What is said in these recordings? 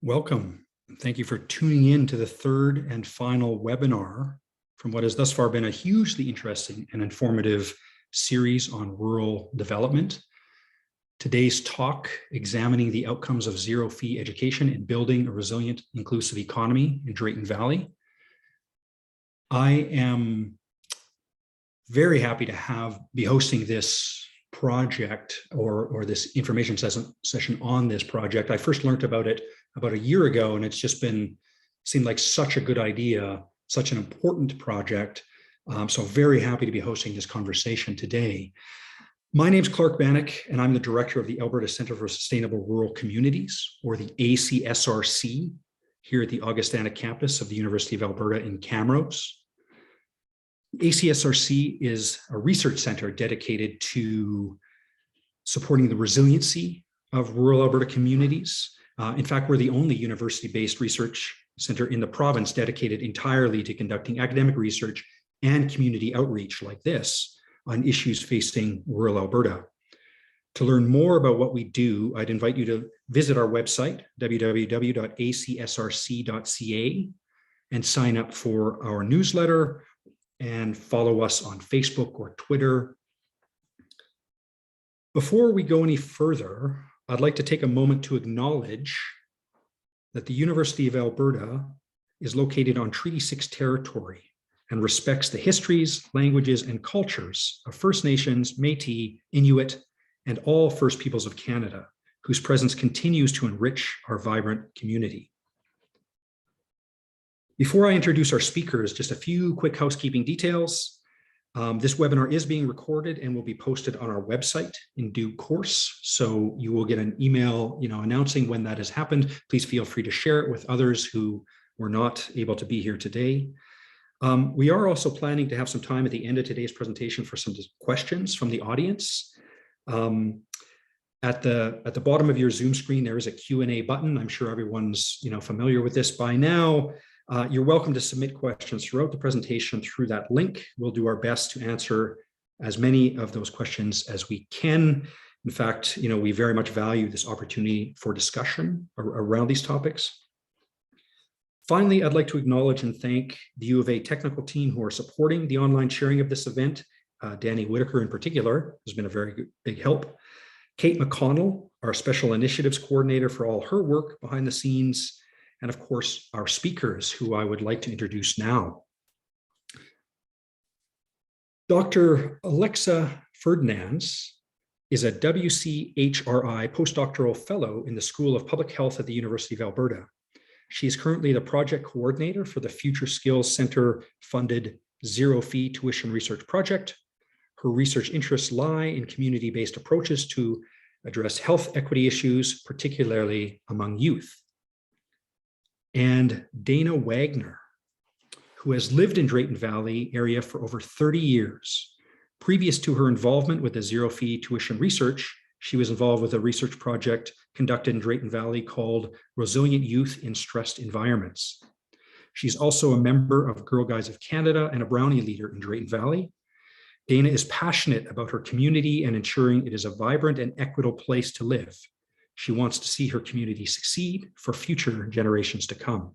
Welcome. Thank you for tuning in to the third and final webinar from what has thus far been a hugely interesting and informative series on rural development. Today's talk, examining the outcomes of zero-fee education in building a resilient, inclusive economy in Drayton Valley. I am very happy to be hosting this project or this information session on this project. I first learned about it about a year ago, and it's just seemed like such a good idea, such an important project. So very happy to be hosting this conversation today. My name's Clark Bannock, and I'm the director of the Alberta Centre for Sustainable Rural Communities, or the ACSRC, here at the Augustana campus of the University of Alberta in Camrose. ACSRC is a research center dedicated to supporting the resiliency of rural Alberta communities. In fact, we're the only university-based research center in the province dedicated entirely to conducting academic research and community outreach like this on issues facing rural Alberta. To learn more about what we do, I'd invite you to visit our website, www.acsrc.ca, and sign up for our newsletter and follow us on Facebook or Twitter. Before we go any further, I'd like to take a moment to acknowledge that the University of Alberta is located on Treaty 6 territory and respects the histories, languages, and cultures of First Nations, Métis, Inuit, and all First Peoples of Canada, whose presence continues to enrich our vibrant community. Before I introduce our speakers, just a few quick housekeeping details. This webinar is being recorded and will be posted on our website in due course. So you will get an email, announcing when that has happened. Please feel free to share it with others who were not able to be here today. We are also planning to have some time at the end of today's presentation for some questions from the audience. At the bottom of your Zoom screen, there is a Q&A button. I'm sure everyone's familiar with this by now. You're welcome to submit questions throughout the presentation through that link. We'll do our best to answer as many of those questions as we can. In fact, we very much value this opportunity for discussion around these topics. Finally, I'd like to acknowledge and thank the U of A technical team who are supporting the online sharing of this event. Danny Whitaker in particular has been a very big help. Kate McConnell, our special initiatives coordinator, for all her work behind the scenes. And of course, our speakers, who I would like to introduce now. Dr. Alexa Ferdinands is a WCHRI postdoctoral fellow in the School of Public Health at the University of Alberta. She is currently the project coordinator for the Future Skills Center funded zero-fee tuition research project. Her research interests lie in community-based approaches to address health equity issues, particularly among youth. And Dana Wagner, who has lived in Drayton Valley area for over 30 years. Previous to her involvement with the zero-fee tuition research, she was involved with a research project conducted in Drayton Valley called Resilient Youth in Stressed Environments. She's also a member of Girl Guides of Canada and a Brownie leader in Drayton Valley. Dana is passionate about her community and ensuring it is a vibrant and equitable place to live. She wants to see her community succeed for future generations to come.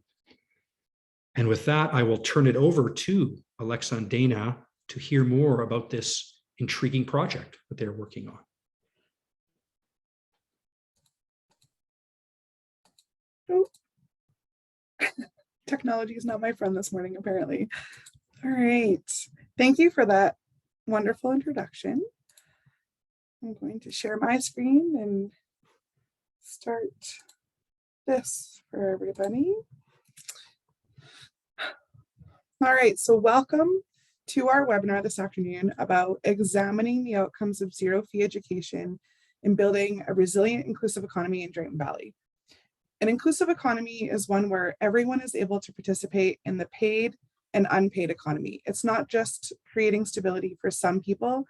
And with that, I will turn it over to Alexa and Dana to hear more about this intriguing project that they're working on. Oh. Technology is not my friend this morning, apparently. All right. Thank you for that wonderful introduction. I'm going to share my screen and start this for everybody. All right, so welcome to our webinar this afternoon about examining the outcomes of zero-fee education in building a resilient, inclusive economy in Drayton Valley. An inclusive economy is one where everyone is able to participate in the paid and unpaid economy. It's not just creating stability for some people,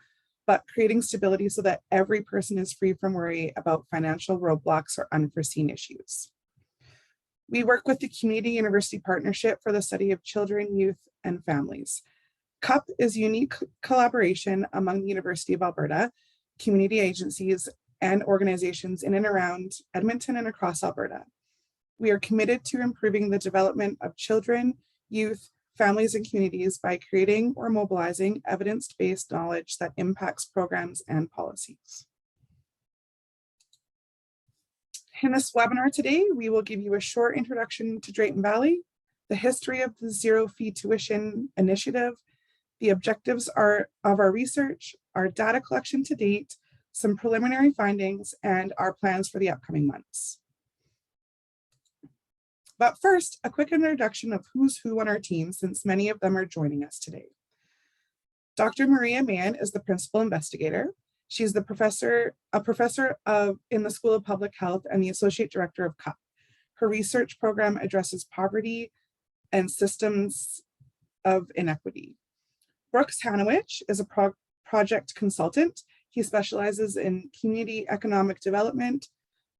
but creating stability so that every person is free from worry about financial roadblocks or unforeseen issues. We work with the Community University Partnership for the Study of Children, Youth, and Families. CUP is a unique collaboration among the University of Alberta, community agencies, and organizations in and around Edmonton and across Alberta. We are committed to improving the development of children, youth, families, and communities by creating or mobilizing evidence-based knowledge that impacts programs and policies. In this webinar today, we will give you a short introduction to Drayton Valley, the history of the Zero Fee Tuition Initiative, the objectives of our research, our data collection to date, some preliminary findings, and our plans for the upcoming months. But first, a quick introduction of who's who on our team, since many of them are joining us today. Dr. Maria Mann is the principal investigator. She's a professor in the School of Public Health and the associate director of CUP. Her research program addresses poverty and systems of inequity. Brooks Hanowich is a project consultant. He specializes in community economic development,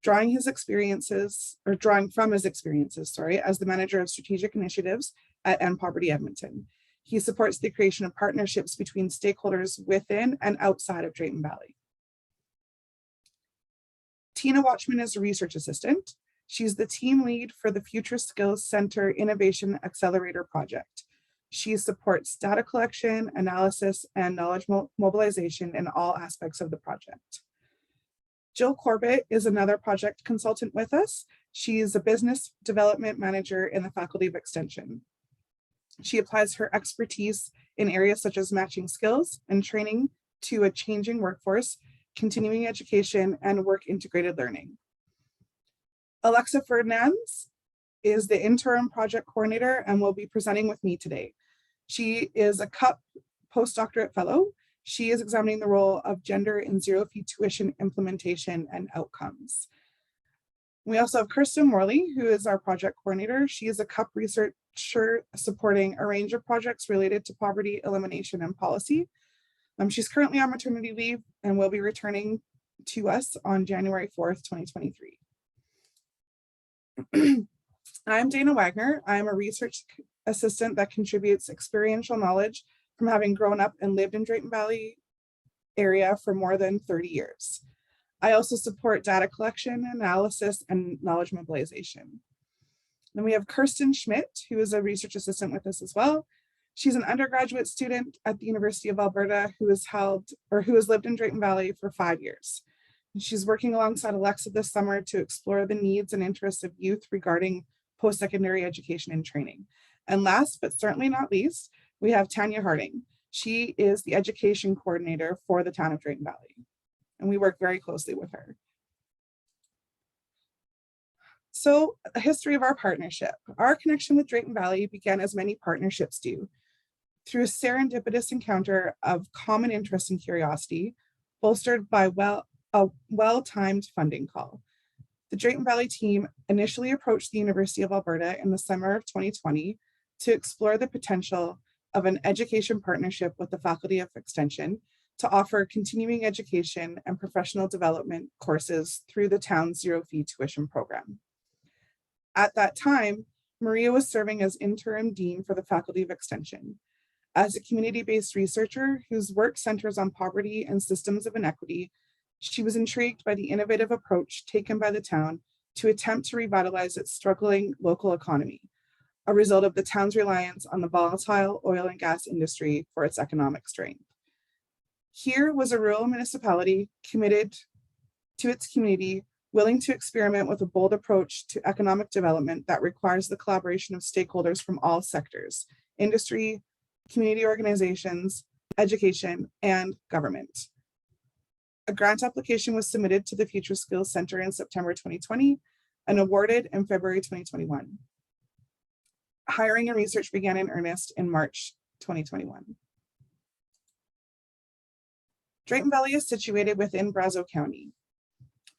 drawing from his experiences, as the manager of strategic initiatives at End Poverty Edmonton. He supports the creation of partnerships between stakeholders within and outside of Drayton Valley. Tina Watchman is a research assistant. She's the team lead for the Future Skills Center Innovation Accelerator project. She supports data collection, analysis, and knowledge mobilization in all aspects of the project. Jill Corbett is another project consultant with us. She's a business development manager in the Faculty of Extension. She applies her expertise in areas such as matching skills and training to a changing workforce, continuing education, and work integrated learning. Alexa Ferdinands is the interim project coordinator and will be presenting with me today. She is a CUP postdoctorate fellow. She is examining the role of gender in zero fee tuition implementation and outcomes. We also have Kirsten Morley, who is our project coordinator. She is a CUP researcher supporting a range of projects related to poverty elimination and policy. She's currently on maternity leave and will be returning to us on January 4th, 2023. I'm Dana Wagner. I'm a research assistant that contributes experiential knowledge from having grown up and lived in Drayton Valley area for more than 30 years. I also support data collection, analysis, and knowledge mobilization. Then we have Kirsten Schmidt, who is a research assistant with us as well. She's an undergraduate student at the University of Alberta who has lived in Drayton Valley for 5 years. And she's working alongside Alexa this summer to explore the needs and interests of youth regarding post-secondary education and training. And last, but certainly not least, we have Tanya Harding. She is the education coordinator for the town of Drayton Valley, and we work very closely with her. So, a history of our partnership. Our connection with Drayton Valley began as many partnerships do, through a serendipitous encounter of common interest and curiosity, bolstered by a well-timed funding call. The Drayton Valley team initially approached the University of Alberta in the summer of 2020 to explore the potential of an education partnership with the Faculty of Extension to offer continuing education and professional development courses through the town's zero fee tuition program. At that time, Maria was serving as interim dean for the Faculty of Extension. As a community-based researcher whose work centers on poverty and systems of inequity, she was intrigued by the innovative approach taken by the town to attempt to revitalize its struggling local economy, a result of the town's reliance on the volatile oil and gas industry for its economic strength. Here was a rural municipality committed to its community, willing to experiment with a bold approach to economic development that requires the collaboration of stakeholders from all sectors: industry, community organizations, education, and government. A grant application was submitted to the Future Skills Center in September 2020 and awarded in February 2021. Hiring and research began in earnest in March 2021. Drayton Valley is situated within Brazeau County.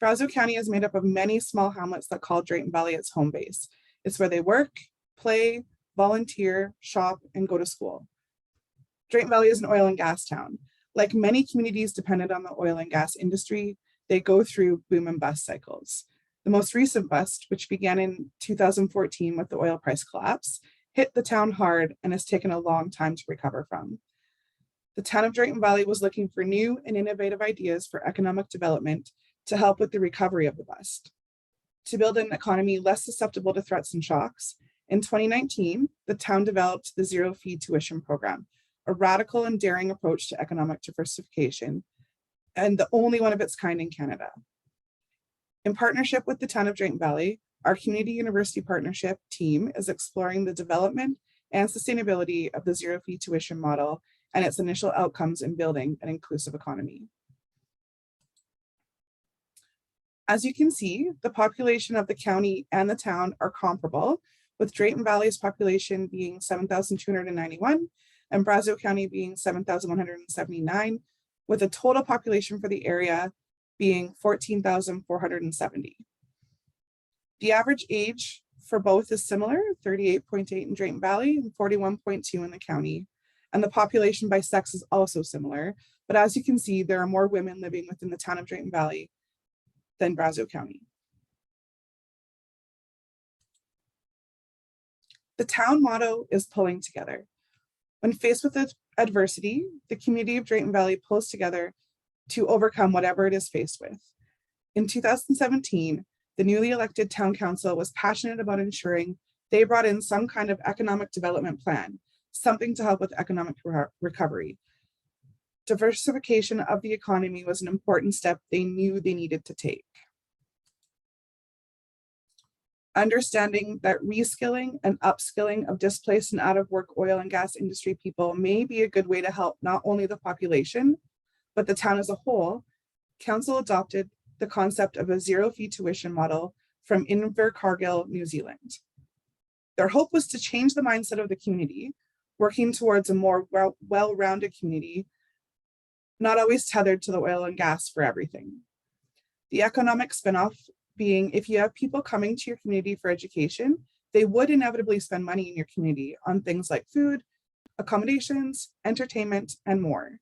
Brazeau County is made up of many small hamlets that call Drayton Valley its home base. It's where they work, play, volunteer, shop, and go to school. Drayton Valley is an oil and gas town. Like many communities dependent on the oil and gas industry, they go through boom and bust cycles. The most recent bust, which began in 2014 with the oil price collapse, hit the town hard and has taken a long time to recover from. The town of Drayton Valley was looking for new and innovative ideas for economic development to help with the recovery of the bust. To build an economy less susceptible to threats and shocks, in 2019, the town developed the Zero Fee Tuition Program, a radical and daring approach to economic diversification, and the only one of its kind in Canada. In partnership with the town of Drayton Valley, our Community University Partnership team is exploring the development and sustainability of the Zero Fee Tuition model and its initial outcomes in building an inclusive economy. As you can see, the population of the county and the town are comparable, with Drayton Valley's population being 7,291 and Brazeau County being 7,179, with a total population for the area being 14,470. The average age for both is similar, 38.8 in Drayton Valley and 41.2 in the county. And the population by sex is also similar, but as you can see, there are more women living within the town of Drayton Valley than Brazeau County. The town motto is pulling together. When faced with adversity, the community of Drayton Valley pulls together to overcome whatever it is faced with. In 2017, the newly elected town council was passionate about ensuring they brought in some kind of economic development plan, something to help with economic recovery. Diversification of the economy was an important step they knew they needed to take. Understanding that reskilling and upskilling of displaced and out of work oil and gas industry people may be a good way to help not only the population, but the town as a whole, council adopted the concept of a zero fee tuition model from Invercargill, New Zealand. Their hope was to change the mindset of the community, working towards a more well-rounded community, not always tethered to the oil and gas for everything. The economic spinoff being, if you have people coming to your community for education, they would inevitably spend money in your community on things like food, accommodations, entertainment, and more.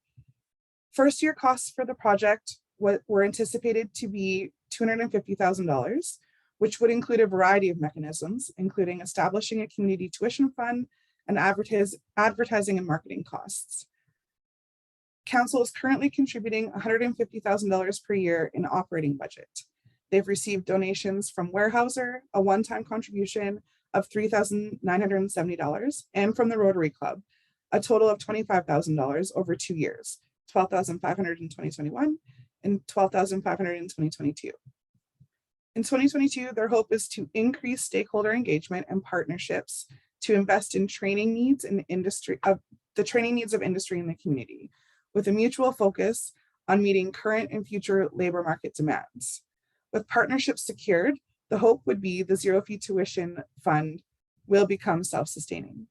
First year costs for the project were anticipated to be $250,000, which would include a variety of mechanisms, including establishing a community tuition fund and advertising and marketing costs. Council is currently contributing $150,000 per year in operating budget. They've received donations from Weyerhaeuser, a one-time contribution of $3,970, and from the Rotary Club, a total of $25,000 over 2 years, $12,500 in 2021 and $12,500 in 2022. In 2022, their hope is to increase stakeholder engagement and partnerships to invest in training needs in industry of industry in the community, with a mutual focus on meeting current and future labor market demands. With partnerships secured, the hope would be the zero fee tuition fund will become self-sustaining.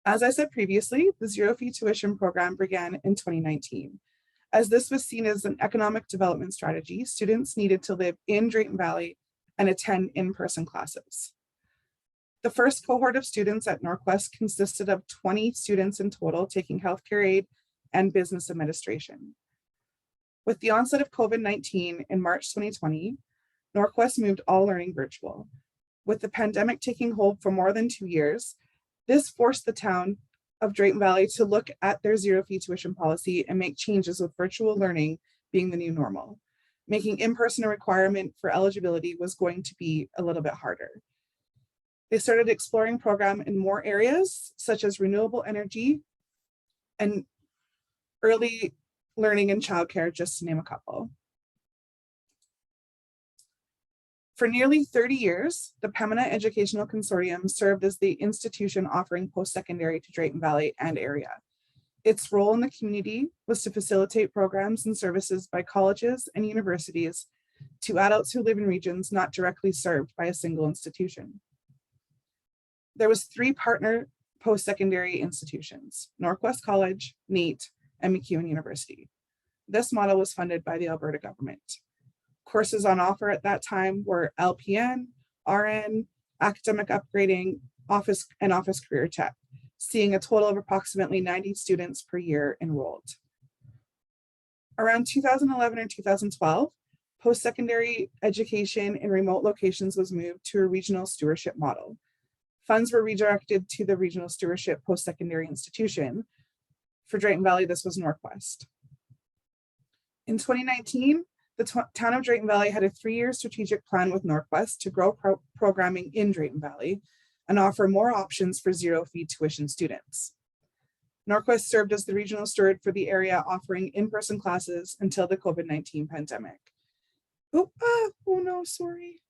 As I said previously, the zero fee tuition program began in 2019. As this was seen as an economic development strategy, students needed to live in Drayton Valley and attend in-person classes. The first cohort of students at Norquest consisted of 20 students in total taking healthcare aid and business administration. With the onset of COVID-19 in March 2020, Norquest moved all learning virtual. With the pandemic taking hold for more than 2 years, this forced the town of Drayton Valley to look at their zero fee tuition policy and make changes, with virtual learning being the new normal. Making in-person a requirement for eligibility was going to be a little bit harder. They started exploring program in more areas, such as renewable energy and early learning and childcare, just to name a couple. For nearly 30 years, the Pembina Educational Consortium served as the institution offering post-secondary to Drayton Valley and area. Its role in the community was to facilitate programs and services by colleges and universities to adults who live in regions not directly served by a single institution. There was 3 partner post-secondary institutions: Norquest College, NEAT, and MacEwan University. This model was funded by the Alberta government. Courses on offer at that time were LPN, RN, academic upgrading, office career tech, seeing a total of approximately 90 students per year enrolled. Around 2011 or 2012, post-secondary education in remote locations was moved to a regional stewardship model. Funds were redirected to the regional stewardship post-secondary institution. For Drayton Valley, this was Norquest. In 2019, The town of Drayton Valley had a 3-year strategic plan with Norquest to grow programming in Drayton Valley and offer more options for zero-fee tuition students. Norquest served as the regional steward for the area, offering in-person classes until the COVID-19 pandemic. Oh no, sorry.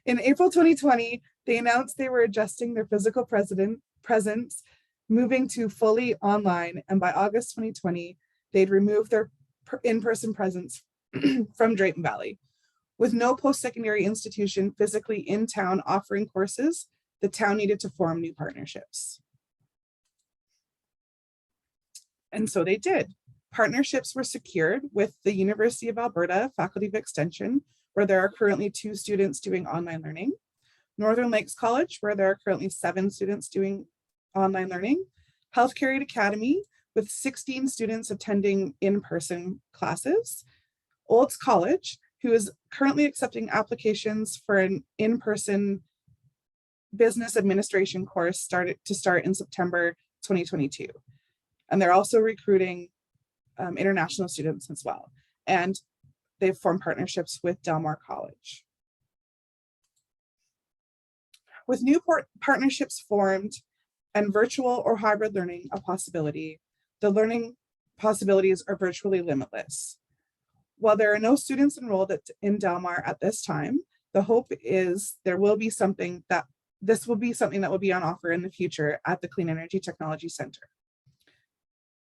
In April 2020, they announced they were adjusting their physical presence, moving to fully online, and by August 2020, they'd removed their in-person presence from Drayton Valley. With no post-secondary institution physically in town offering courses, the town needed to form new partnerships. And so they did. Partnerships were secured with the University of Alberta Faculty of Extension, where there are currently 2 students doing online learning, Northern Lakes College, where there are currently 7 students doing online learning, Healthcare Aid Academy, with 16 students attending in-person classes, Olds College, who is currently accepting applications for an in-person business administration course to start in September 2022. And they're also recruiting international students as well. And they've formed partnerships with Delmar College. With new partnerships formed and virtual or hybrid learning a possibility, the learning possibilities are virtually limitless. While there are no students enrolled in Delmar at this time, the hope is this will be something that will be on offer in the future at the Clean Energy Technology Center.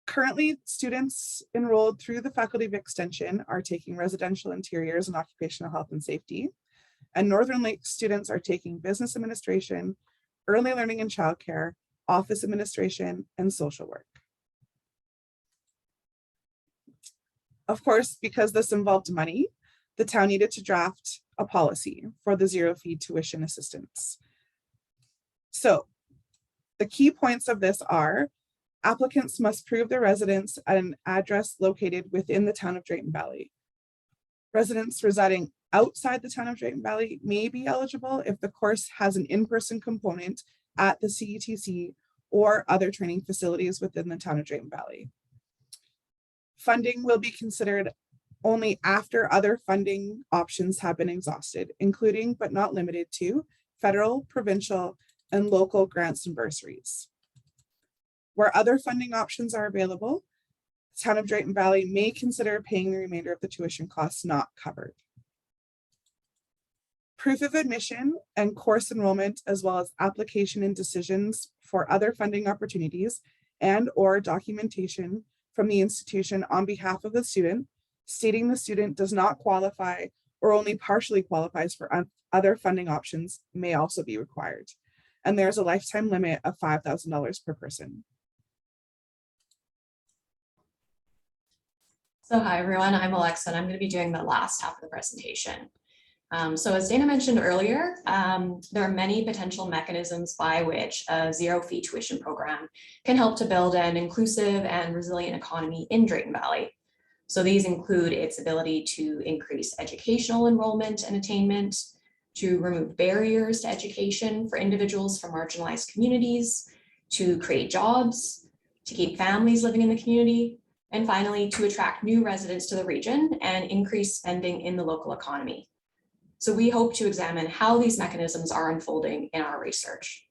Currently, students enrolled through the Faculty of Extension are taking residential interiors and occupational health and safety, and Northern Lakes students are taking business administration, early learning and childcare, office administration, and social work. Of course, because this involved money, the town needed to draft a policy for the zero-fee tuition assistance. So the key points of this are: applicants must prove their residence at an address located within the town of Drayton Valley. Residents residing outside the town of Drayton Valley may be eligible if the course has an in-person component at the CETC or other training facilities within the town of Drayton Valley. Funding will be considered only after other funding options have been exhausted, including but not limited to federal, provincial, and local grants and bursaries. Where other funding options are available, the town of Drayton Valley may consider paying the remainder of the tuition costs not covered. Proof of admission and course enrollment, as well as application and decisions for other funding opportunities and/or documentation from the institution on behalf of the student, stating the student does not qualify or only partially qualifies for other funding options, may also be required. And there's a lifetime limit of $5,000 per person. So hi everyone, I'm Alexa and I'm going to be doing the last half of the presentation. So as Dana mentioned earlier, there are many potential mechanisms by which a zero-fee tuition program can help to build an inclusive and resilient economy in Drayton Valley. So these include its ability to increase educational enrollment and attainment, to remove barriers to education for individuals from marginalized communities, to create jobs, to keep families living in the community, and finally, to attract new residents to the region and increase spending in the local economy. So we hope to examine how these mechanisms are unfolding in our research.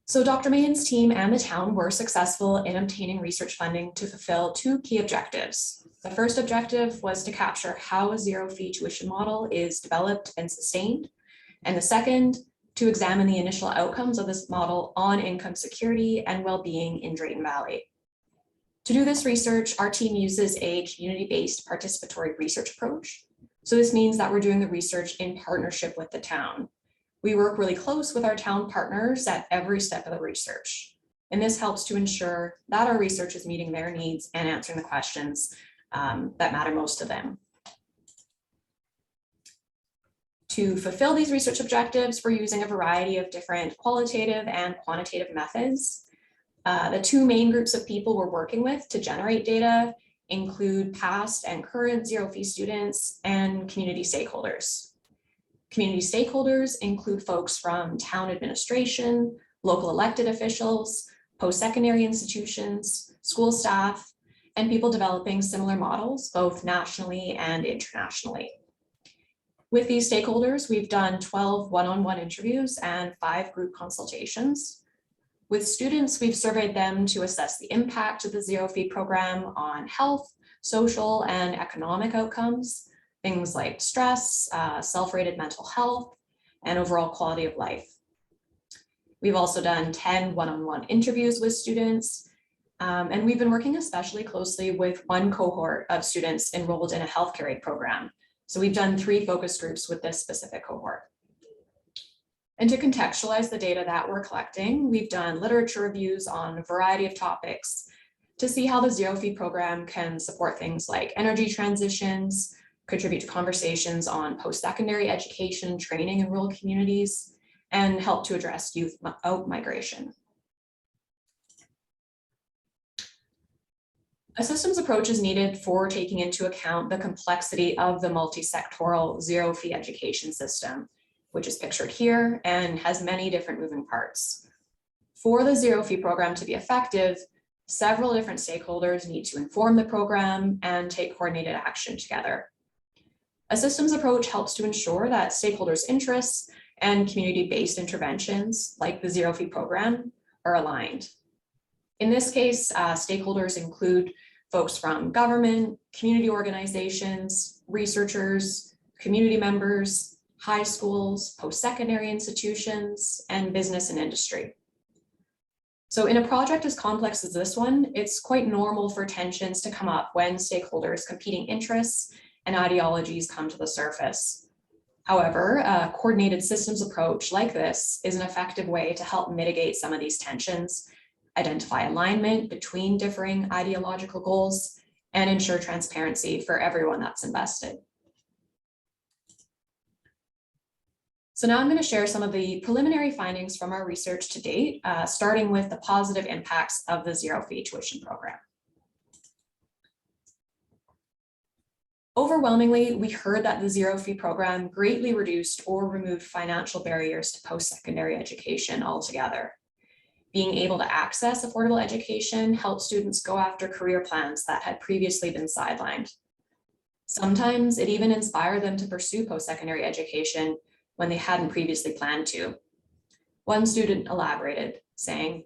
So Dr. Mahan's team and the town were successful in obtaining research funding to fulfill 2 key objectives. The first objective was to capture how a zero-fee tuition model is developed and sustained. And the second, to examine the initial outcomes of this model on income security and well-being in Drayton Valley. To do this research, our team uses a community-based participatory research approach. So this means that we're doing the research in partnership with the town. We work really close with our town partners at every step of the research. And this helps to ensure that our research is meeting their needs and answering the questions that matter most to them. To fulfill these research objectives, we're using a variety of different qualitative and quantitative methods. The 2 main groups of people we're working with to generate data include past and current zero-fee students and community stakeholders. Community stakeholders include folks from town administration, local elected officials, post-secondary institutions, school staff, and people developing similar models, both nationally and internationally. With these stakeholders, we've done 12 one-on-one interviews and 5 group consultations. With students, we've surveyed them to assess the impact of the zero fee program on health, social, and economic outcomes, things like stress, self-rated mental health, and overall quality of life. We've also done 10 one-on-one interviews with students, and we've been working especially closely with one cohort of students enrolled in a healthcare aid program. So we've done 3 focus groups with this specific cohort. And to contextualize the data that we're collecting, we've done literature reviews on a variety of topics to see how the zero fee program can support things like energy transitions, contribute to conversations on post-secondary education, training in rural communities, and help to address youth out-migration. A systems approach is needed for taking into account the complexity of the multi-sectoral zero fee education system, which is pictured here and has many different moving parts. For the zero fee program to be effective, several different stakeholders need to inform the program and take coordinated action together. A systems approach helps to ensure that stakeholders' interests and community-based interventions, like the zero fee program, are aligned. In this case, stakeholders include folks from government, community organizations, researchers, community members, high schools, post-secondary institutions, and business and industry. So in a project as complex as this one, it's quite normal for tensions to come up when stakeholders' competing interests and ideologies come to the surface. However, a coordinated systems approach like this is an effective way to help mitigate some of these tensions, identify alignment between differing ideological goals, and ensure transparency for everyone that's invested. So now I'm going to share some of the preliminary findings from our research to date, starting with the positive impacts of the zero fee tuition program. Overwhelmingly, we heard that the zero fee program greatly reduced or removed financial barriers to post-secondary education altogether. Being able to access affordable education helped students go after career plans that had previously been sidelined. Sometimes it even inspired them to pursue post-secondary education when they hadn't previously planned to. One student elaborated, saying,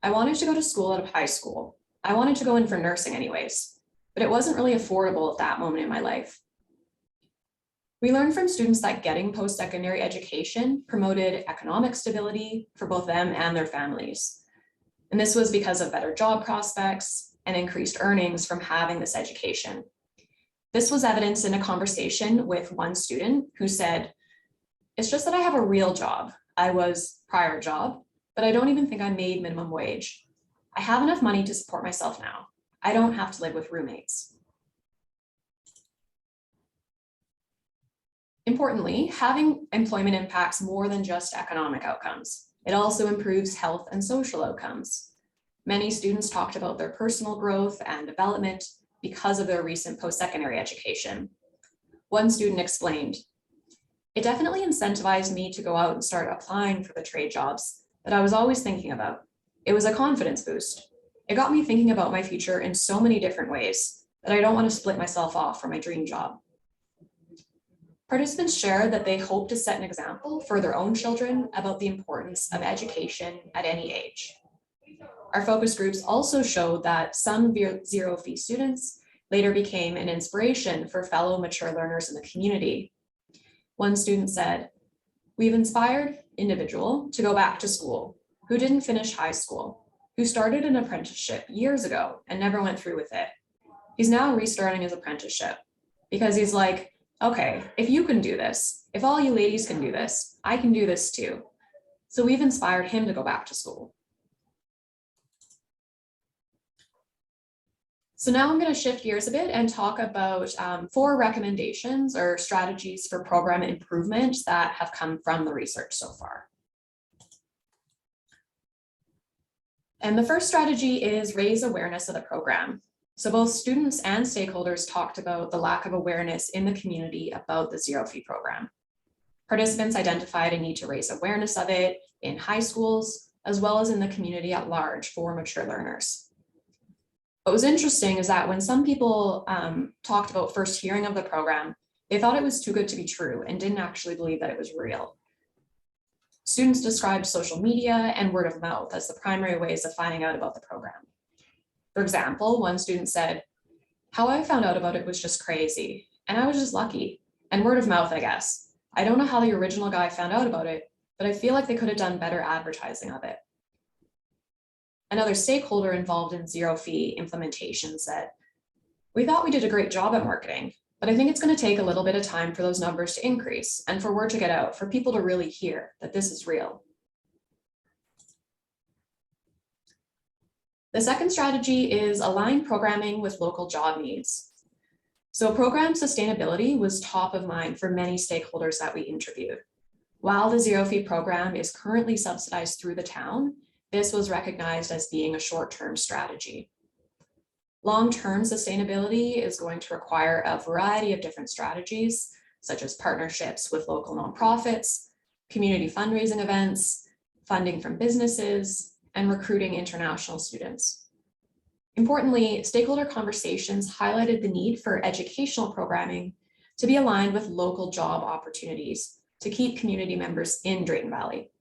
"I wanted to go to school out of high school. I wanted to go in for nursing anyways, but it wasn't really affordable at that moment in my life." We learned from students that getting post-secondary education promoted economic stability for both them and their families. And this was because of better job prospects and increased earnings from having this education. This was evidenced in a conversation with one student who said, "It's just that I have a real job. I was prior job, but I don't even think I made minimum wage. I have enough money to support myself now. I don't have to live with roommates." Importantly, having employment impacts more than just economic outcomes. It also improves health and social outcomes. Many students talked about their personal growth and development because of their recent post-secondary education. One student explained, "It definitely incentivized me to go out and start applying for the trade jobs that I was always thinking about. It was a confidence boost. It got me thinking about my future in so many different ways that I don't want to split myself off from my dream job." Participants shared that they hope to set an example for their own children about the importance of education at any age. Our focus groups also showed that some zero fee students later became an inspiration for fellow mature learners in the community. One student said, "We've inspired individual to go back to school who didn't finish high school, who started an apprenticeship years ago and never went through with it. He's now restarting his apprenticeship because he's like, okay, if you can do this, if all you ladies can do this, I can do this too." So we've inspired him to go back to school. So now I'm going to shift gears a bit and talk about 4 recommendations or strategies for program improvement that have come from the research so far. And the first strategy is raise awareness of the program. So both students and stakeholders talked about the lack of awareness in the community about the zero fee program. Participants identified a need to raise awareness of it in high schools, as well as in the community at large for mature learners. What was interesting is that when some people talked about first hearing of the program, they thought it was too good to be true and didn't actually believe that it was real. Students described social media and word of mouth as the primary ways of finding out about the program. For example, one student said, "How I found out about it was just crazy, and I was just lucky. And word of mouth, I guess. I don't know how the original guy found out about it, but I feel like they could have done better advertising of it." Another stakeholder involved in zero fee implementation said, "We thought we did a great job at marketing, but I think it's going to take a little bit of time for those numbers to increase and for word to get out, for people to really hear that this is real." The second strategy is align programming with local job needs. So program sustainability was top of mind for many stakeholders that we interviewed. While the zero fee program is currently subsidized through the town, this was recognized as being a short-term strategy. Long-term sustainability is going to require a variety of different strategies, such as partnerships with local nonprofits, community fundraising events, funding from businesses, and recruiting international students. Importantly, stakeholder conversations highlighted the need for educational programming to be aligned with local job opportunities to keep community members in Drayton Valley.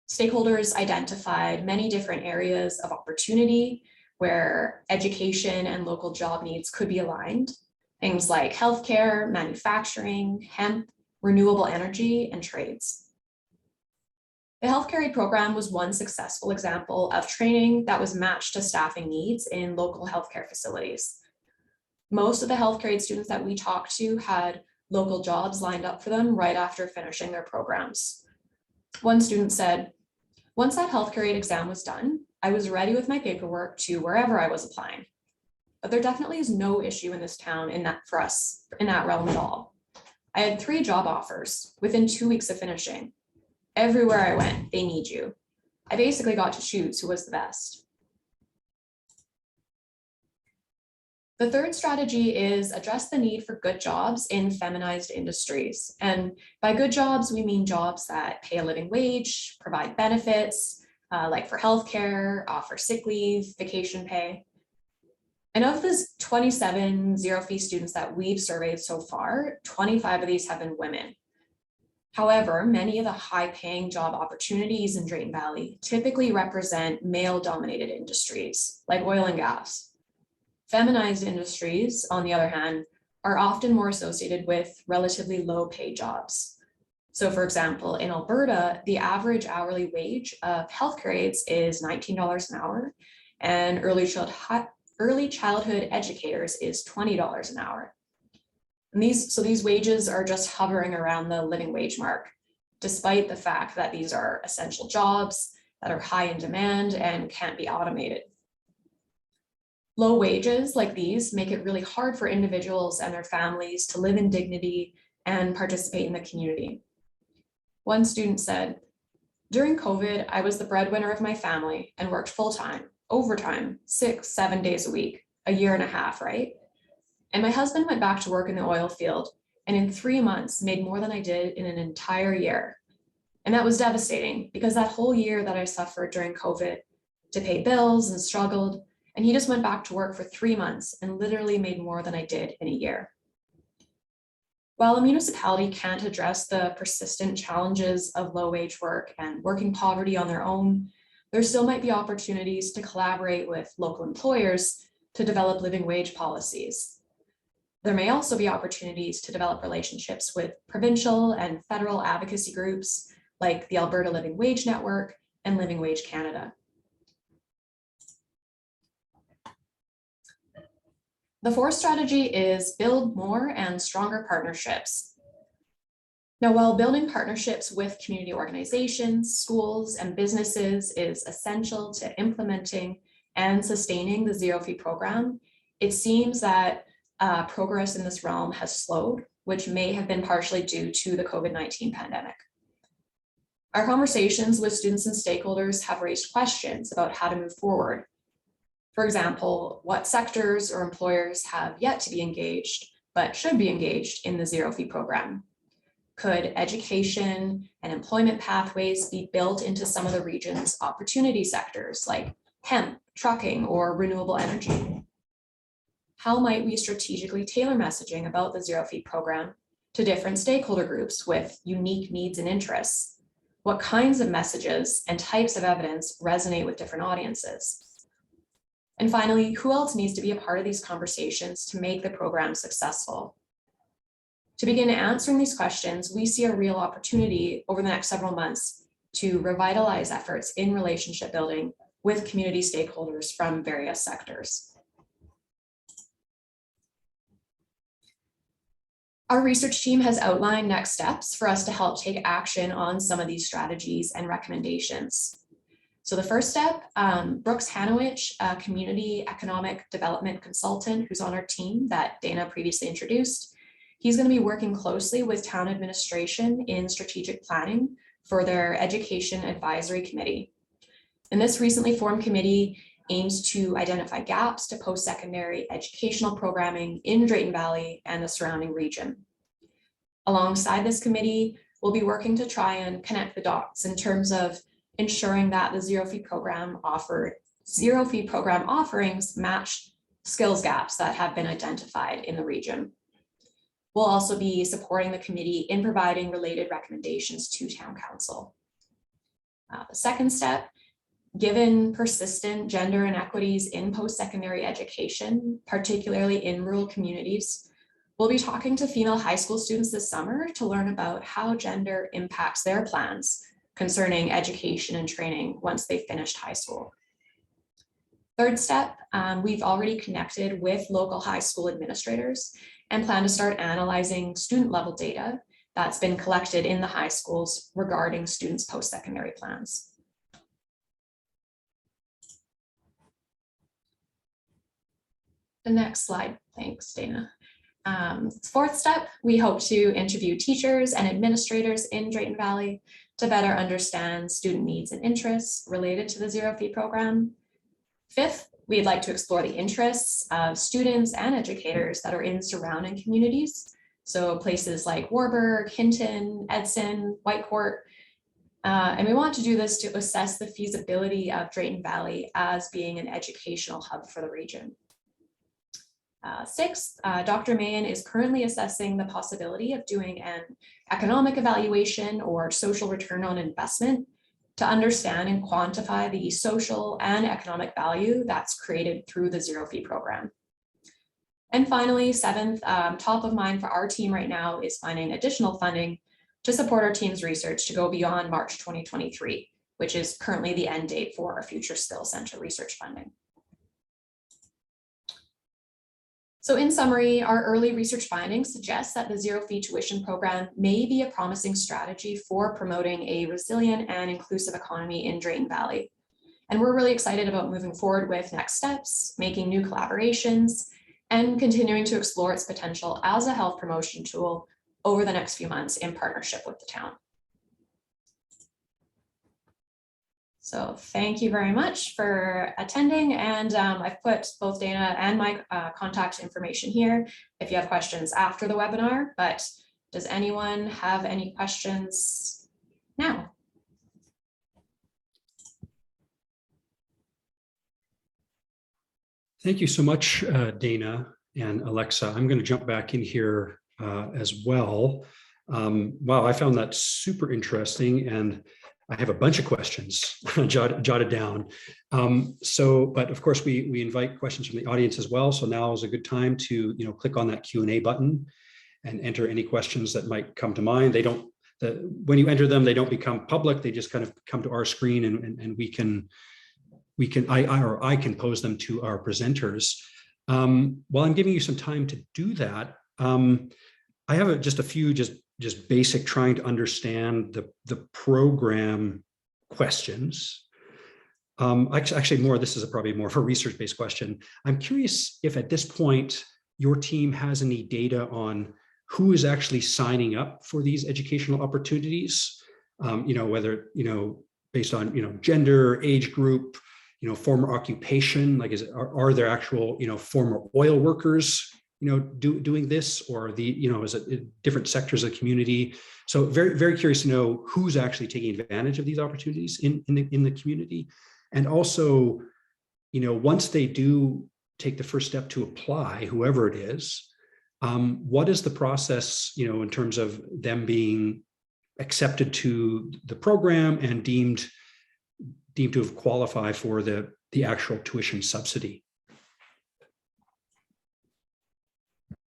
Stakeholders identified many different areas of opportunity where education and local job needs could be aligned. Things like healthcare, manufacturing, hemp, renewable energy, and trades. The healthcare aid program was one successful example of training that was matched to staffing needs in local healthcare facilities. Most of the healthcare aid students that we talked to had local jobs lined up for them right after finishing their programs. One student said, "Once that healthcare aid exam was done, I was ready with my paperwork to wherever I was applying. But there definitely is no issue in this town for us in that realm at all. I had 3 job offers within 2 weeks of finishing. Everywhere I went, they need you. I basically got to choose who was the best." The third strategy is address the need for good jobs in feminized industries. And by good jobs, we mean jobs that pay a living wage, provide benefits, like for healthcare, offer sick leave, vacation pay. And of the 27 zero fee students that we've surveyed so far, 25 of these have been women. However, many of the high-paying job opportunities in Drayton Valley typically represent male-dominated industries, like oil and gas. Feminized industries, on the other hand, are often more associated with relatively low-paid jobs. So for example, in Alberta, the average hourly wage of healthcare aides is $19 an hour, and early childhood educators is $20 an hour. And these wages are just hovering around the living wage mark, despite the fact that these are essential jobs that are high in demand and can't be automated. Low wages like these make it really hard for individuals and their families to live in dignity and participate in the community. One student said, "During COVID, I was the breadwinner of my family and worked full-time, overtime, 6-7 days a week, a year and a half, right? And my husband went back to work in the oil field and in 3 months made more than I did in an entire year. And that was devastating because that whole year that I suffered during COVID to pay bills and struggled, and he just went back to work for 3 months and literally made more than I did in a year." While a municipality can't address the persistent challenges of low wage work and working poverty on their own, there still might be opportunities to collaborate with local employers to develop living wage policies. There may also be opportunities to develop relationships with provincial and federal advocacy groups like the Alberta Living Wage Network and Living Wage Canada. The fourth strategy is build more and stronger partnerships. Now, while building partnerships with community organizations, schools, and businesses is essential to implementing and sustaining the zero fee program, it seems that progress in this realm has slowed, which may have been partially due to the COVID-19 pandemic. Our conversations with students and stakeholders have raised questions about how to move forward. For example, what sectors or employers have yet to be engaged, but should be engaged in the zero fee program? Could education and employment pathways be built into some of the region's opportunity sectors like hemp, trucking, or renewable energy? How might we strategically tailor messaging about the Zero Fee program to different stakeholder groups with unique needs and interests? What kinds of messages and types of evidence resonate with different audiences? And finally, who else needs to be a part of these conversations to make the program successful? To begin answering these questions, we see a real opportunity over the next several months to revitalize efforts in relationship building with community stakeholders from various sectors. Our research team has outlined next steps for us to help take action on some of these strategies and recommendations. So the first step, Brooks Hanowich, a community economic development consultant who's on our team that Dana previously introduced, he's going to be working closely with town administration in strategic planning for their education advisory committee. And this recently formed committee aims to identify gaps to post-secondary educational programming in Drayton Valley and the surrounding region. Alongside this committee, we'll be working to try and connect the dots in terms of ensuring that the Zero Fee program offerings match skills gaps that have been identified in the region. We'll also be supporting the committee in providing related recommendations to town council. The second step, given persistent gender inequities in post-secondary education, particularly in rural communities, we'll be talking to female high school students this summer to learn about how gender impacts their plans concerning education and training once they've finished high school. Third step, we've already connected with local high school administrators and plan to start analyzing student level data that's been collected in the high schools regarding students' post-secondary plans. The next slide, thanks, Dana. Fourth step, we hope to interview teachers and administrators in Drayton Valley to better understand student needs and interests related to the Zero Fee program. Fifth, we'd like to explore the interests of students and educators that are in surrounding communities. So places like Warburg, Hinton, Edson, Whitecourt. And we want to do this to assess the feasibility of Drayton Valley as being an educational hub for the region. Sixth, Dr. Mahan is currently assessing the possibility of doing an economic evaluation or social return on investment to understand and quantify the social and economic value that's created through the Zero Fee program. And finally, seventh, top of mind for our team right now is finding additional funding to support our team's research to go beyond March 2023, which is currently the end date for our Future Skills Center research funding. So in summary, our early research findings suggest that the Zero Fee tuition program may be a promising strategy for promoting a resilient and inclusive economy in Drayton Valley. And we're really excited about moving forward with next steps, making new collaborations, and continuing to explore its potential as a health promotion tool over the next few months in partnership with the town. So thank you very much for attending. And I've put both Dana and my contact information here if you have questions after the webinar, but does anyone have any questions now? Thank you so much, Dana and Alexa. I'm going to jump back in here as well. Wow, I found that super interesting, and I have a bunch of questions jotted down. But of course, we invite questions from the audience as well. So now is a good time to click on that Q&A button and enter any questions that might come to mind. They don't. When you enter them, they don't become public. They just kind of come to our screen, and I can pose them to our presenters. While I'm giving you some time to do that, I have just a few just basic trying to understand the program questions. Actually, this is probably more of a research-based question. I'm curious if at this point your team has any data on who is actually signing up for these educational opportunities. Whether based on gender, age group, former occupation. Like, are there actual former oil workers doing this, or is it different sectors of the community? So very, very curious to know who's actually taking advantage of these opportunities in the community. And also, once they do take the first step to apply, whoever it is, what is the process, in terms of them being accepted to the program and deemed to have qualified for the actual tuition subsidy?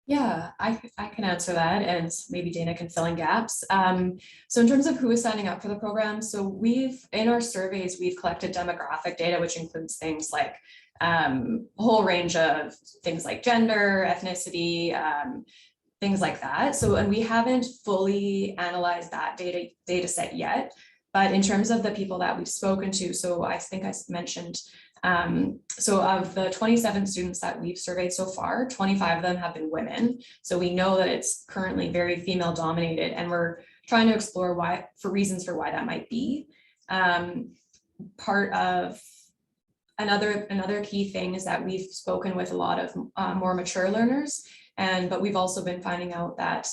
Yeah, I can answer that, and maybe Dana can fill in gaps. So in terms of who is signing up for the program, so in our surveys, we've collected demographic data, which includes things like a whole range of things like gender, ethnicity, things like that. So, and we haven't fully analyzed that data set yet, but in terms of the people that we've spoken to, so I think I mentioned, so of the 27 students that we've surveyed so far, 25 of them have been women. So we know that it's currently very female dominated, and we're trying to explore reasons for why that might be. Part of another key thing is that we've spoken with a lot of more mature learners, but we've also been finding out that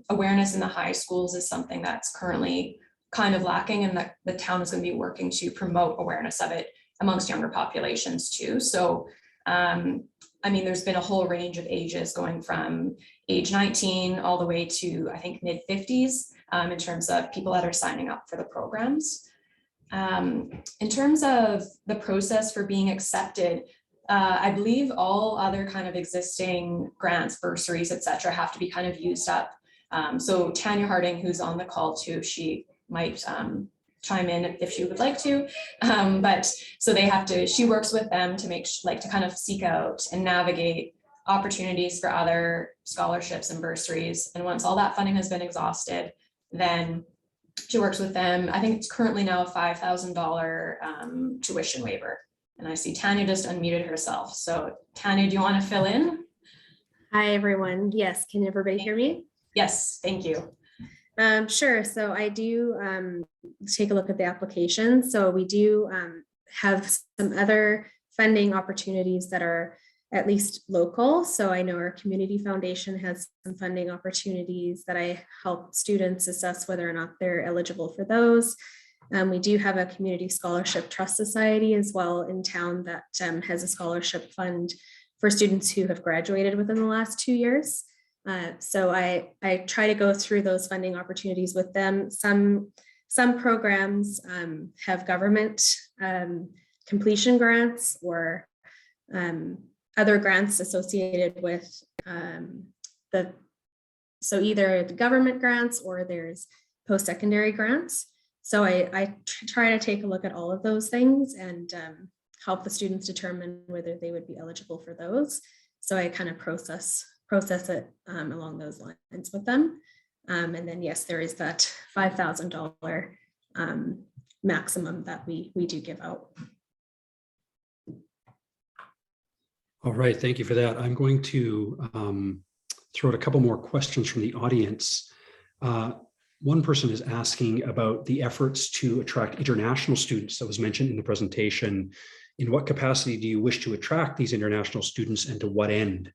awareness in the high schools is something that's currently kind of lacking, and that the town is going to be working to promote awareness of it amongst younger populations too. So, there's been a whole range of ages going from age 19 all the way to, I think, mid 50s in terms of people that are signing up for the programs. In terms of the process for being accepted, I believe all other kind of existing grants, bursaries, etc., have to be kind of used up. So Tanya Harding, who's on the call too, she might chime in if she would like to, but so she works with them to to kind of seek out and navigate opportunities for other scholarships and bursaries. And once all that funding has been exhausted, then she works with them. I think it's currently now a $5,000 tuition waiver. And I see Tanya just unmuted herself. So Tanya, do you want to fill in? Hi, everyone. Yes, can everybody hear me? Yes, thank you. Sure. So I do take a look at the application. So we do have some other funding opportunities that are at least local. So I know our community foundation has some funding opportunities that I help students assess whether or not they're eligible for those. We do have a community scholarship trust society as well in town that has a scholarship fund for students who have graduated within the last 2 years. So I try to go through those funding opportunities with them. Some programs have government completion grants or other grants associated with so either the government grants or there's post-secondary grants. So I try to take a look at all of those things and help the students determine whether they would be eligible for those. So I kind of process it along those lines with them. And then, yes, there is that $5,000 maximum that we do give out. All right, thank you for that. I'm going to throw out a couple more questions from the audience. One person is asking about the efforts to attract international students that was mentioned in the presentation. In what capacity do you wish to attract these international students, and to what end?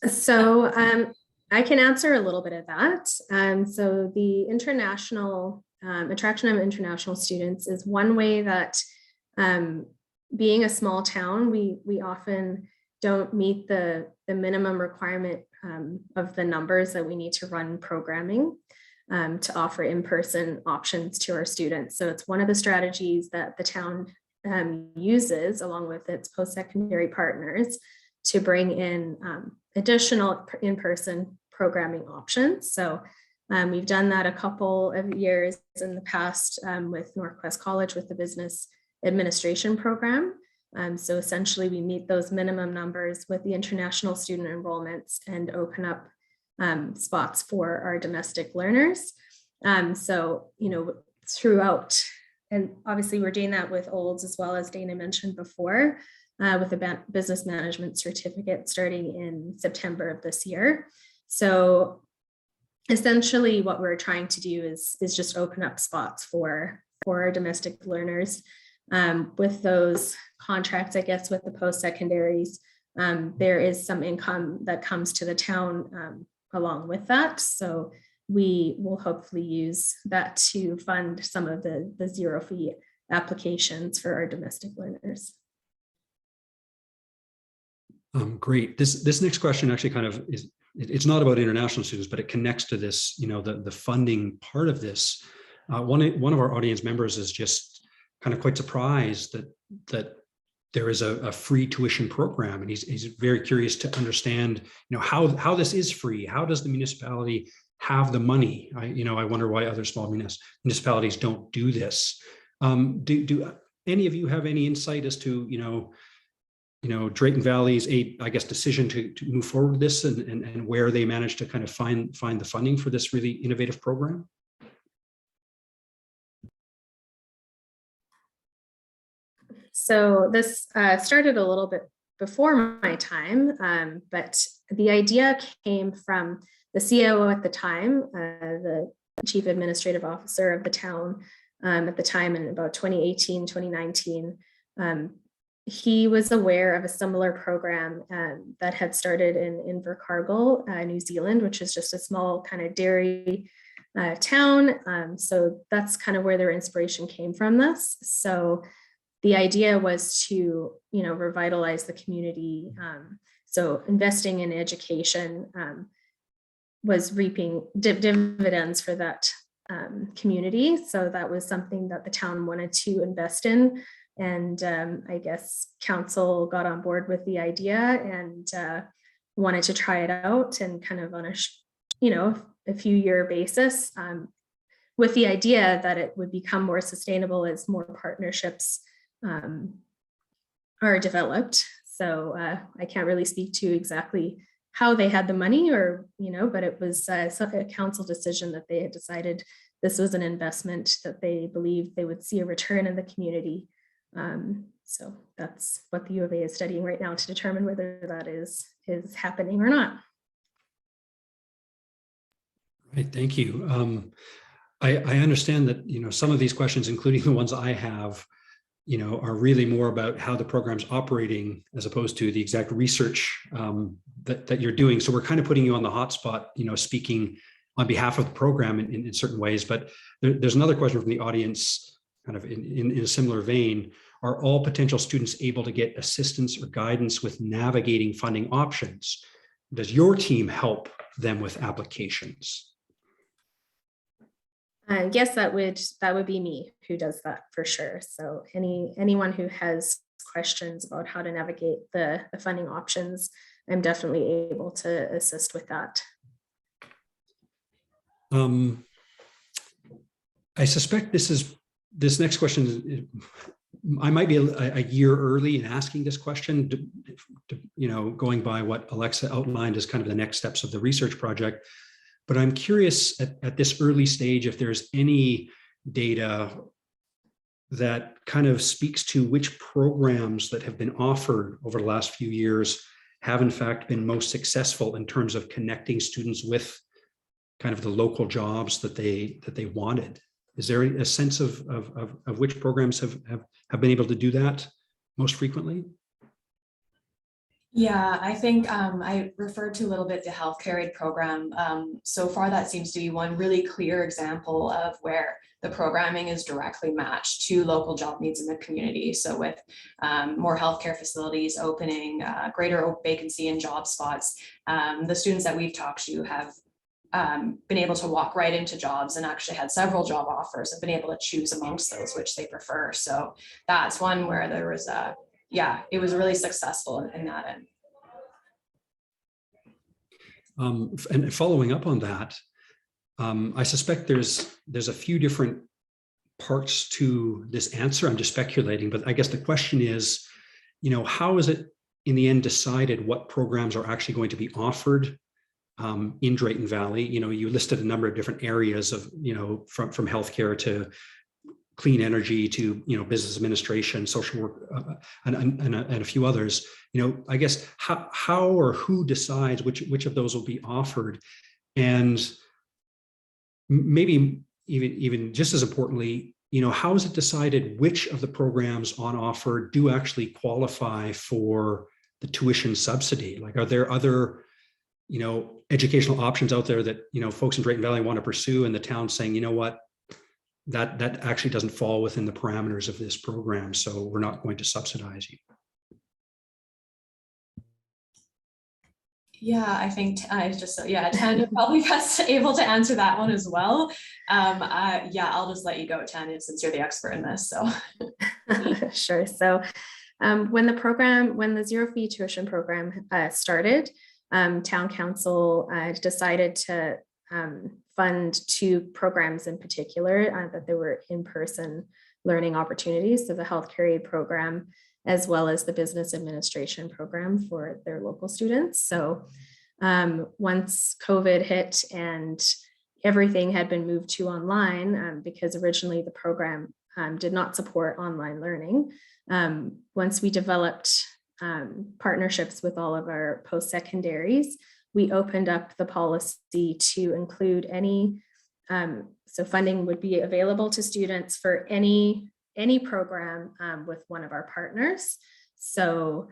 So I can answer a little bit of that. So the international attraction of international students is one way that being a small town, we often don't meet the minimum requirement of the numbers that we need to run programming to offer in-person options to our students. So it's one of the strategies that the town uses along with its post-secondary partners to bring in additional in-person programming options. So we've done that a couple of years in the past with Northwest College with the business administration program. So essentially we meet those minimum numbers with the international student enrollments and open up spots for our domestic learners. So, throughout, and obviously we're doing that with Olds as well, as Dana mentioned before, with a business management certificate starting in September of this year. So essentially what we're trying to do is just open up spots for our domestic learners With those contracts, I guess, with the post-secondaries, there is some income that comes to the town along with that. So we will hopefully use that to fund some of the zero fee applications for our domestic learners. Great. This next question actually kind of is, it's not about international students, but it connects to this, the funding part of this. One of our audience members is just kind of quite surprised that there is a free tuition program, and he's very curious to understand, how this is free. How does the municipality have the money? I wonder why other small municipalities don't do this. Do any of you have any insight as to, Drayton Valley's decision to move forward with this, and where they managed to kind of find the funding for this really innovative program? So this started a little bit before my time, but the idea came from the COO at the time, the Chief Administrative Officer of the town at the time in about 2018, 2019. He was aware of a similar program that had started in Invercargill, New Zealand, which is just a small kind of dairy town. So that's kind of where their inspiration came from this. So the idea was to, revitalize the community. So investing in education was reaping dividends for that community. So that was something that the town wanted to invest in. And I guess council got on board with the idea and wanted to try it out, and kind of on a few year basis, with the idea that it would become more sustainable as more partnerships are developed. So I can't really speak to exactly how they had the money, or, but it was a council decision that they had decided this was an investment that they believed they would see a return in the community. So that's what the U of A is studying right now to determine whether that is happening or not. Right, thank you. I understand that, some of these questions, including the ones I have, are really more about how the program's operating as opposed to the exact research that you're doing. So we're kind of putting you on the hot spot, speaking on behalf of the program in certain ways. But there's another question from the audience, kind of in a similar vein. Are all potential students able to get assistance or guidance with navigating funding options? Does your team help them with applications? Yes, that would be me who does that for sure. So anyone who has questions about how to navigate the funding options, I'm definitely able to assist with that. I suspect this next question, I might be a year early in asking this question, going by what Alexa outlined as kind of the next steps of the research project. But I'm curious at this early stage if there's any data that kind of speaks to which programs that have been offered over the last few years have in fact been most successful in terms of connecting students with kind of the local jobs that they wanted. Is there a sense of which programs have been able to do that most frequently? Yeah, I think I referred to a little bit the healthcare aid program. So far, that seems to be one really clear example of where the programming is directly matched to local job needs in the community. So with more healthcare facilities opening, greater vacancy in job spots, the students that we've talked to have been able to walk right into jobs and actually had several job offers and been able to choose amongst those which they prefer. So that's one where there was it was really successful in that end. And following up on that, I suspect there's a few different parts to this answer. I'm just speculating, but I guess the question is, how is it in the end decided what programs are actually going to be offered in Drayton Valley? You listed a number of different areas of, from healthcare to clean energy to, business administration, social work, and a few others. I guess how or who decides which of those will be offered, and maybe even just as importantly, how is it decided which of the programs on offer do actually qualify for the tuition subsidy? Like, are there other, educational options out there that, folks in Drayton Valley want to pursue, and the town saying, you know what, that actually doesn't fall within the parameters of this program, so we're not going to subsidize you? Yeah, I think Tanya probably best able to answer that one as well. I'll just let you go, Tanya, since you're the expert in this. So sure. So when the zero fee tuition program started, town council decided to fund two programs in particular, that there were in-person learning opportunities. So the healthcare aid program, as well as the business administration program for their local students. So once COVID hit and everything had been moved to online, because originally the program did not support online learning, once we developed partnerships with all of our post-secondaries, we opened up the policy to include any, so funding would be available to students for any program with one of our partners. So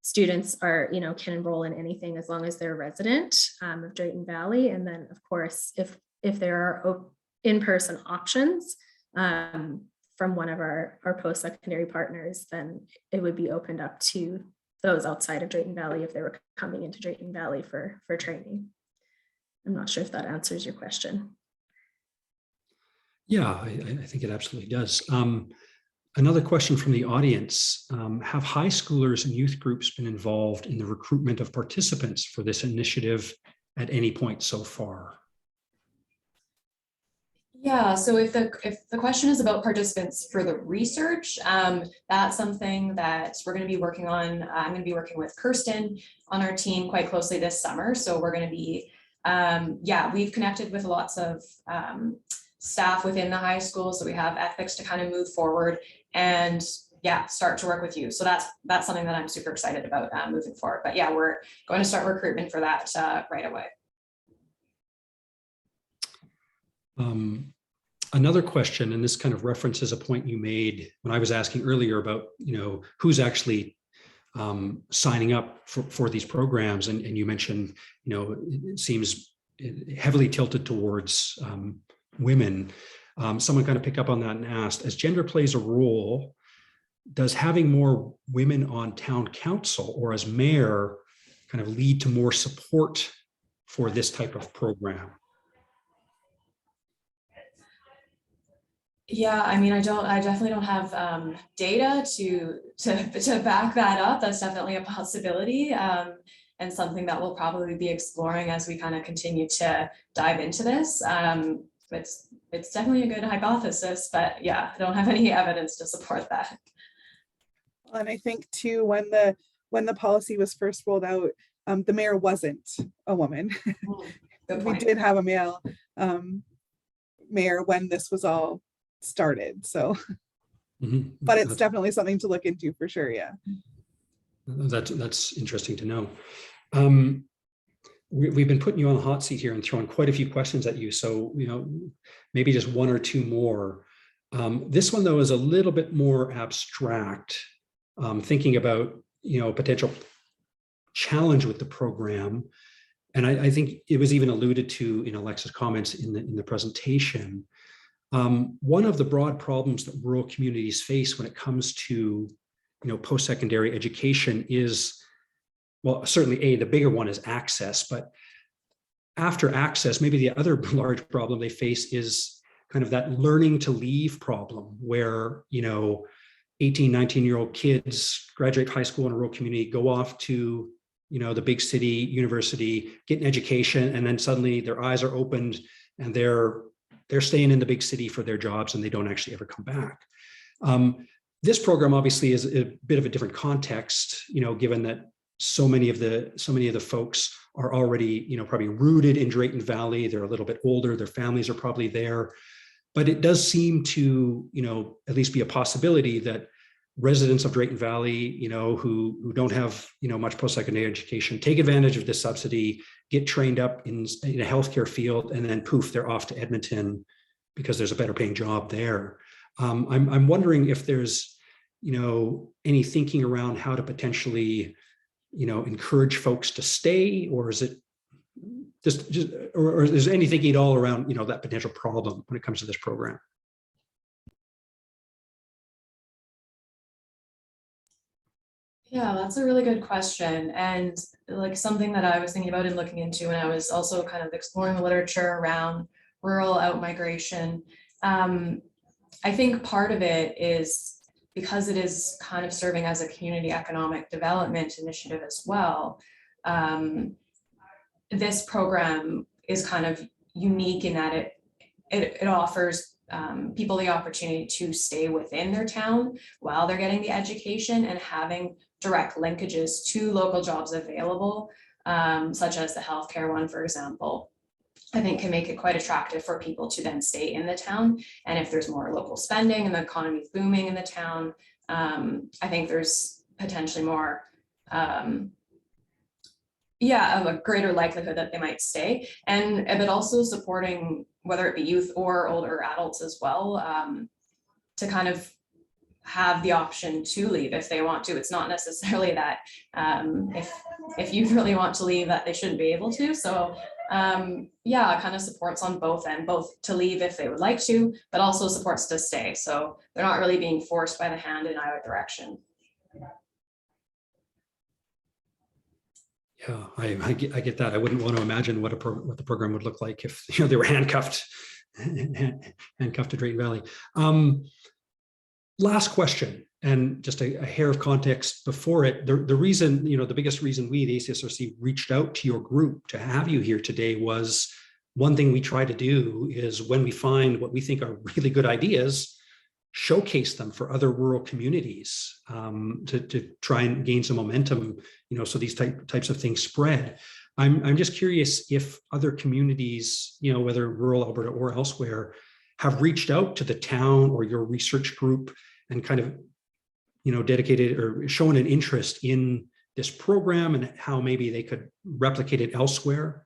students are, can enroll in anything as long as they're a resident of Drayton Valley. And then of course, if there are in-person options from one of our post-secondary partners, then it would be opened up to those outside of Drayton Valley if they were coming into Drayton Valley for training. I'm not sure if that answers your question. Yeah, I think it absolutely does. Another question from the audience. Have high schoolers and youth groups been involved in the recruitment of participants for this initiative at any point so far? Yeah, so if the question is about participants for the research, that's something that we're going to be working on. I'm going to be working with Kirsten on our team quite closely this summer. So we're going to be, we've connected with lots of staff within the high school. So we have ethics to kind of move forward and start to work with you. So that's something that I'm super excited about moving forward. But yeah, we're going to start recruitment for that right away. Another question, and this kind of references a point you made when I was asking earlier about, who's actually signing up for these programs. And you mentioned, it seems heavily tilted towards women. Someone kind of picked up on that and asked, as gender plays a role, does having more women on town council or as mayor kind of lead to more support for this type of program? Yeah, I mean, I definitely don't have data to back that up. That's definitely a possibility, and something that we'll probably be exploring as we kind of continue to dive into this. It's definitely a good hypothesis, but yeah, I don't have any evidence to support that. And I think too, when the policy was first rolled out, the mayor wasn't a woman. We did have a male mayor when this was all started. So, but it's definitely something to look into for sure. Yeah. That's interesting to know. We've been putting you on the hot seat here and throwing quite a few questions at you. So, maybe just one or two more. This one though is a little bit more abstract, thinking about, potential challenge with the program. And I think it was even alluded to in Alexa's comments in the presentation. One of the broad problems that rural communities face when it comes to, post-secondary education is, well, certainly the bigger one is access, but after access, maybe the other large problem they face is kind of that learning to leave problem where, 18, 19-year-old kids graduate high school in a rural community, go off to, the big city university, get an education, and then suddenly their eyes are opened and they're staying in the big city for their jobs and they don't actually ever come back. This program obviously is a bit of a different context, given that so many of the folks are already, probably rooted in Drayton Valley. They're a little bit older, their families are probably there. But it does seem to, at least be a possibility that residents of Drayton Valley, who don't have, much post-secondary education, take advantage of this subsidy, get trained up in a healthcare field, and then poof, they're off to Edmonton because there's a better paying job there. I'm wondering if there's, any thinking around how to potentially, encourage folks to stay, or is it or is there any thinking at all around, that potential problem when it comes to this program? Yeah, that's a really good question. And like something that I was thinking about and looking into when I was also kind of exploring the literature around rural outmigration. I think part of it is because it is kind of serving as a community economic development initiative as well. This program is kind of unique in that it offers people the opportunity to stay within their town while they're getting the education and having direct linkages to local jobs available, such as the healthcare one, for example, I think can make it quite attractive for people to then stay in the town. And if there's more local spending and the economy is booming in the town, I think there's potentially more, of a greater likelihood that they might stay. And but also supporting, whether it be youth or older adults as well, to kind of have the option to leave if they want to. It's not necessarily that if you really want to leave that they shouldn't be able to. So it kind of supports on both ends, both to leave if they would like to, but also supports to stay. So they're not really being forced by the hand in either direction. Yeah, I get that. I wouldn't want to imagine what the program would look like if they were handcuffed to Drayton Valley. Last question, and just a hair of context before it. The reason, the biggest reason we, the ACSRC, reached out to your group to have you here today was one thing we try to do is when we find what we think are really good ideas, showcase them for other rural communities to try and gain some momentum, so these types of things spread. I'm just curious if other communities, whether rural Alberta or elsewhere, have reached out to the town or your research group and kind of, dedicated or shown an interest in this program and how maybe they could replicate it elsewhere.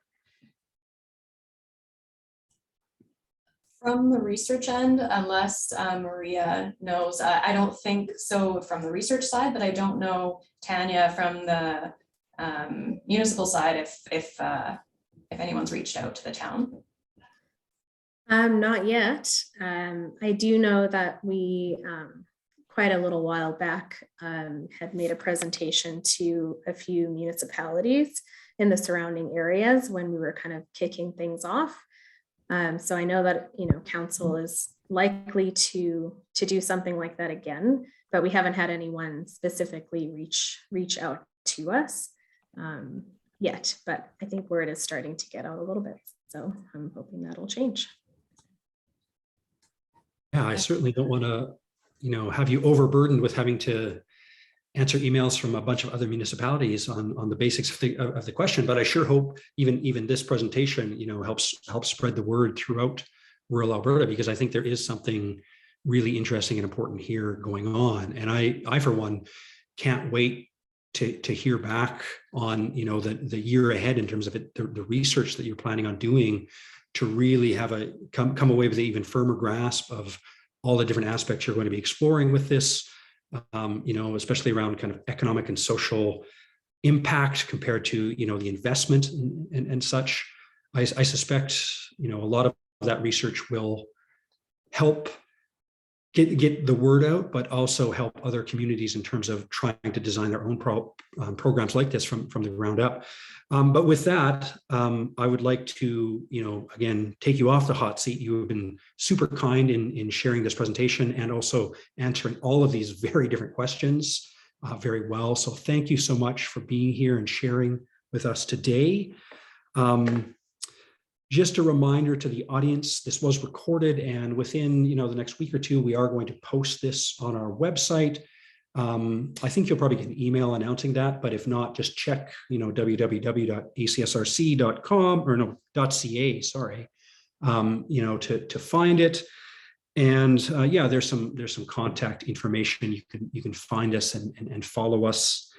From the research end, unless Maria knows, I don't think so from the research side, but I don't know, Tanya, from the municipal side, if anyone's reached out to the town. Not yet. I do know that we quite a little while back had made a presentation to a few municipalities in the surrounding areas when we were kind of kicking things off. So I know that, council is likely to do something like that again, but we haven't had anyone specifically reach out to us yet. But I think word is starting to get out a little bit. So I'm hoping that'll change. Yeah, I certainly don't want to, have you overburdened with having to answer emails from a bunch of other municipalities on the basics of the question, but I sure hope even this presentation, helps spread the word throughout rural Alberta, because I think there is something really interesting and important here going on. And I for one, can't wait to hear back on, the year ahead in terms of the research that you're planning on doing to really have come away with an even firmer grasp of all the different aspects you're going to be exploring with this, especially around kind of economic and social impact compared to, the investment and such. I suspect, a lot of that research will help get the word out, but also help other communities in terms of trying to design their own programs like this from the ground up. But with that, I would like to, again, take you off the hot seat. You have been super kind in sharing this presentation and also answering all of these very different questions very well. So thank you so much for being here and sharing with us today. Just a reminder to the audience, this was recorded, and within the next week or two, we are going to post this on our website. I think you'll probably get an email announcing that, but if not, just check www.acsrc.com or no, .ca, sorry, to find it. And there's some contact information. You can find us and follow us.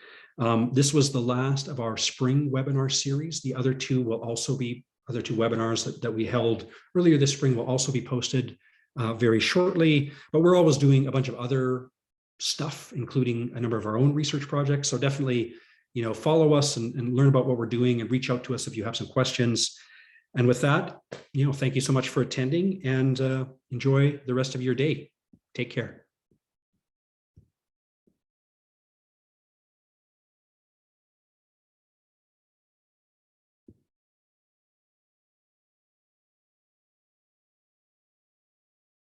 This was the last of our spring webinar series. The other two webinars that we held earlier this spring will also be posted very shortly, but we're always doing a bunch of other stuff, including a number of our own research projects. So definitely, follow us and learn about what we're doing and reach out to us if you have some questions. And with that, thank you so much for attending and enjoy the rest of your day. Take care.